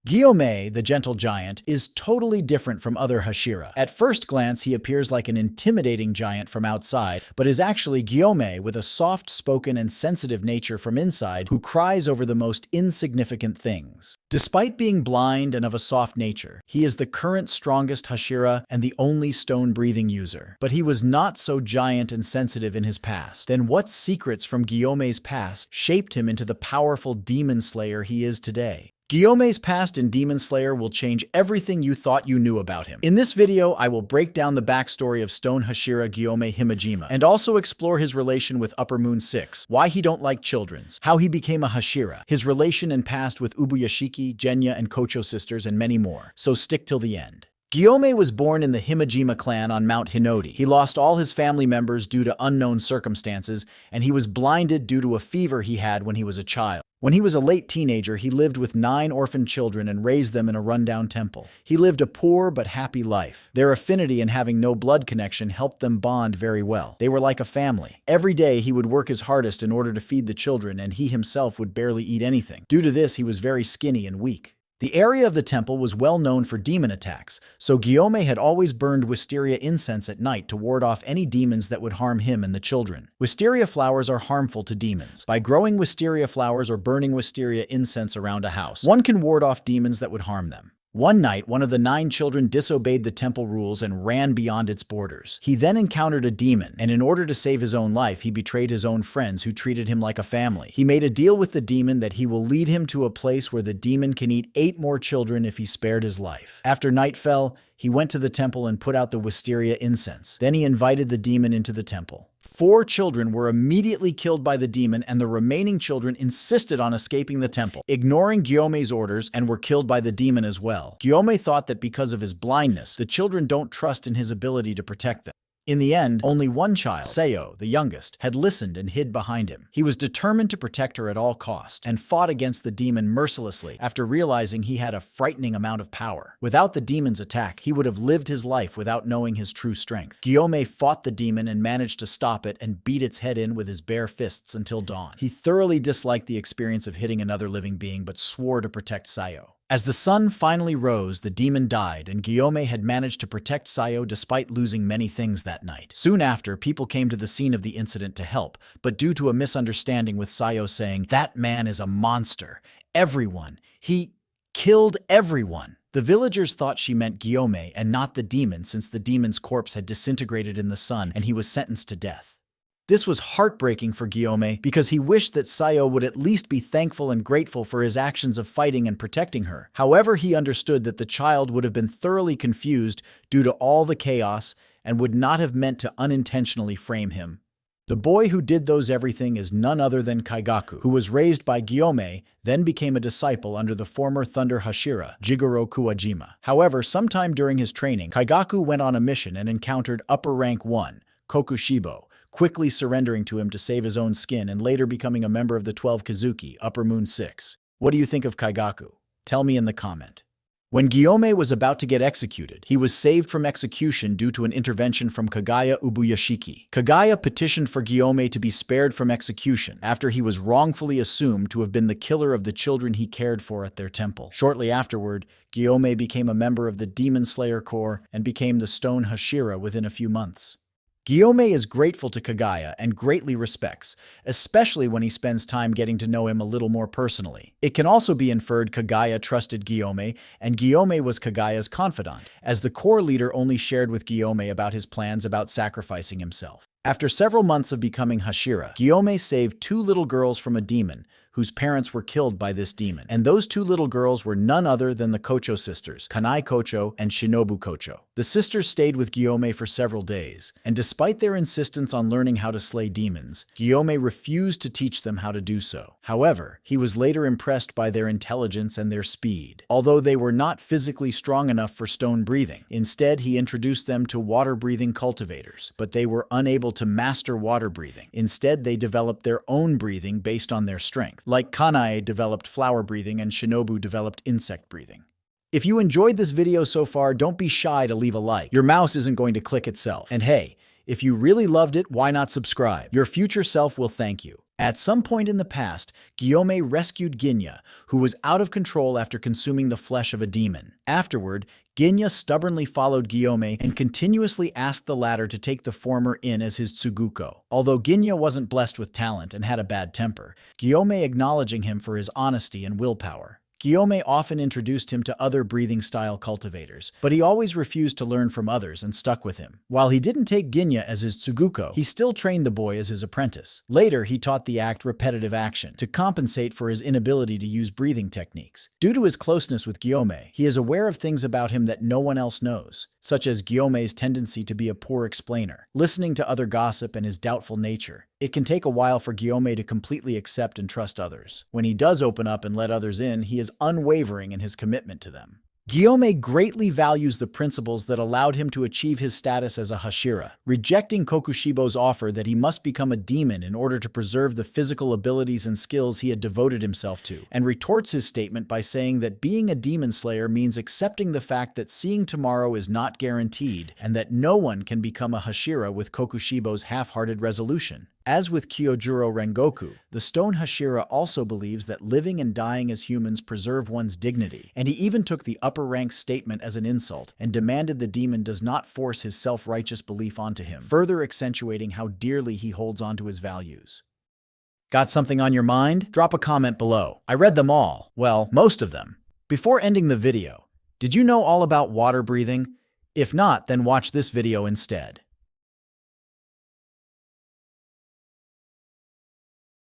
Gyomei, the gentle giant, is totally different from other Hashira. At first glance, he appears like an intimidating giant from outside, but is actually Gyomei with a soft-spoken and sensitive nature from inside who cries over the most insignificant things. Despite being blind and of a soft nature, he is the current strongest Hashira and the only stone-breathing user. But he was not so giant and sensitive in his past. Then what secrets from Gyomei's past shaped him into the powerful demon slayer he is today? Gyomei's past in Demon Slayer will change everything you thought you knew about him. In this video, I will break down the backstory of Stone Hashira Gyomei Himejima, and also explore his relation with Upper Moon 6, why he don't like children's, how he became a Hashira, his relation and past with Ubuyashiki, Genya, and Kocho sisters, and many more. So stick till the end. Gyomei was born in the Himejima clan on Mount Hinodi. He lost all his family members due to unknown circumstances, and he was blinded due to a fever he had when he was a child. When he was a late teenager, he lived with 9 orphan children and raised them in a rundown temple. He lived a poor but happy life. Their affinity and having no blood connection helped them bond very well. They were like a family. Every day he would work his hardest in order to feed the children, and he himself would barely eat anything. Due to this, he was very skinny and weak. The area of the temple was well known for demon attacks, so Gyomei had always burned wisteria incense at night to ward off any demons that would harm him and the children. Wisteria flowers are harmful to demons. By growing wisteria flowers or burning wisteria incense around a house, one can ward off demons that would harm them. One night, one of the 9 children disobeyed the temple rules and ran beyond its borders. He then encountered a demon, and in order to save his own life, he betrayed his own friends who treated him like a family. He made a deal with the demon that he will lead him to a place where the demon can eat 8 more children if he spared his life. After night fell, he went to the temple and put out the wisteria incense. Then he invited the demon into the temple. 4 children were immediately killed by the demon, and the remaining children insisted on escaping the temple, ignoring Gyomei's orders, and were killed by the demon as well. Gyomei thought that because of his blindness, the children don't trust in his ability to protect them. In the end, only one child, Sayo, the youngest, had listened and hid behind him. He was determined to protect her at all costs, and fought against the demon mercilessly after realizing he had a frightening amount of power. Without the demon's attack, he would have lived his life without knowing his true strength. Gyomei fought the demon and managed to stop it and beat its head in with his bare fists until dawn. He thoroughly disliked the experience of hitting another living being, but swore to protect Sayo. As the sun finally rose, the demon died, and Gyomei had managed to protect Sayo despite losing many things that night. Soon after, people came to the scene of the incident to help, but due to a misunderstanding with Sayo saying, "That man is a monster. He killed everyone." The villagers thought she meant Gyomei and not the demon, since the demon's corpse had disintegrated in the sun and he was sentenced to death. This was heartbreaking for Gyomei because he wished that Sayo would at least be thankful and grateful for his actions of fighting and protecting her. However, he understood that the child would have been thoroughly confused due to all the chaos and would not have meant to unintentionally frame him. The boy who did those everything is none other than Kaigaku, who was raised by Gyomei, then became a disciple under the former Thunder Hashira, Jigoro Kuwajima. However, sometime during his training, Kaigaku went on a mission and encountered Upper Rank 1, Kokushibo, quickly surrendering to him to save his own skin and later becoming a member of the 12 Kazuki, Upper Moon 6. What do you think of Kaigaku? Tell me in the comment. When Gyomei was about to get executed, he was saved from execution due to an intervention from Kagaya Ubuyashiki. Kagaya petitioned for Gyomei to be spared from execution after he was wrongfully assumed to have been the killer of the children he cared for at their temple. Shortly afterward, Gyomei became a member of the Demon Slayer Corps and became the Stone Hashira within a few months. Gyomei is grateful to Kagaya and greatly respects, especially when he spends time getting to know him a little more personally. It can also be inferred Kagaya trusted Gyomei, and Gyomei was Kagaya's confidant, as the core leader only shared with Gyomei about his plans about sacrificing himself. After several months of becoming Hashira, Gyomei saved 2 little girls from a demon, whose parents were killed by this demon. And those 2 little girls were none other than the Kocho sisters, Kanai Kocho and Shinobu Kocho. The sisters stayed with Gyomei for several days, and despite their insistence on learning how to slay demons, Gyomei refused to teach them how to do so. However, he was later impressed by their intelligence and their speed, although they were not physically strong enough for stone breathing. Instead, he introduced them to water-breathing cultivators, but they were unable to master water breathing. Instead, they developed their own breathing based on their strength. Like Kanai developed flower breathing and Shinobu developed insect breathing. If you enjoyed this video so far, don't be shy to leave a like. Your mouse isn't going to click itself. And hey, if you really loved it, why not subscribe? Your future self will thank you. At some point in the past, Guillaume rescued Ginya, who was out of control after consuming the flesh of a demon. Afterward, Ginya stubbornly followed Guillaume and continuously asked the latter to take the former in as his Tsuguko. Although Ginya wasn't blessed with talent and had a bad temper, Guillaume acknowledging him for his honesty and willpower. Guillaume often introduced him to other breathing-style cultivators, but he always refused to learn from others and stuck with him. While he didn't take Ginya as his Tsuguko, he still trained the boy as his apprentice. Later, he taught the act repetitive action to compensate for his inability to use breathing techniques. Due to his closeness with Guillaume, he is aware of things about him that no one else knows, such as Guillaume's tendency to be a poor explainer, listening to other gossip, and his doubtful nature. It can take a while for Guillaume to completely accept and trust others. When he does open up and let others in, he is unwavering in his commitment to them. Guillaume greatly values the principles that allowed him to achieve his status as a Hashira, rejecting Kokushibo's offer that he must become a demon in order to preserve the physical abilities and skills he had devoted himself to, and retorts his statement by saying that being a demon slayer means accepting the fact that seeing tomorrow is not guaranteed, and that no one can become a Hashira with Kokushibo's half-hearted resolution. As with Kyojuro Rengoku, the Stone Hashira also believes that living and dying as humans preserve one's dignity, and he even took the upper rank statement as an insult and demanded the demon does not force his self-righteous belief onto him, further accentuating how dearly he holds onto his values. Got something on your mind? Drop a comment below. I read them all. Well, most of them. Before ending the video, did you know all about water breathing? If not, then watch this video instead.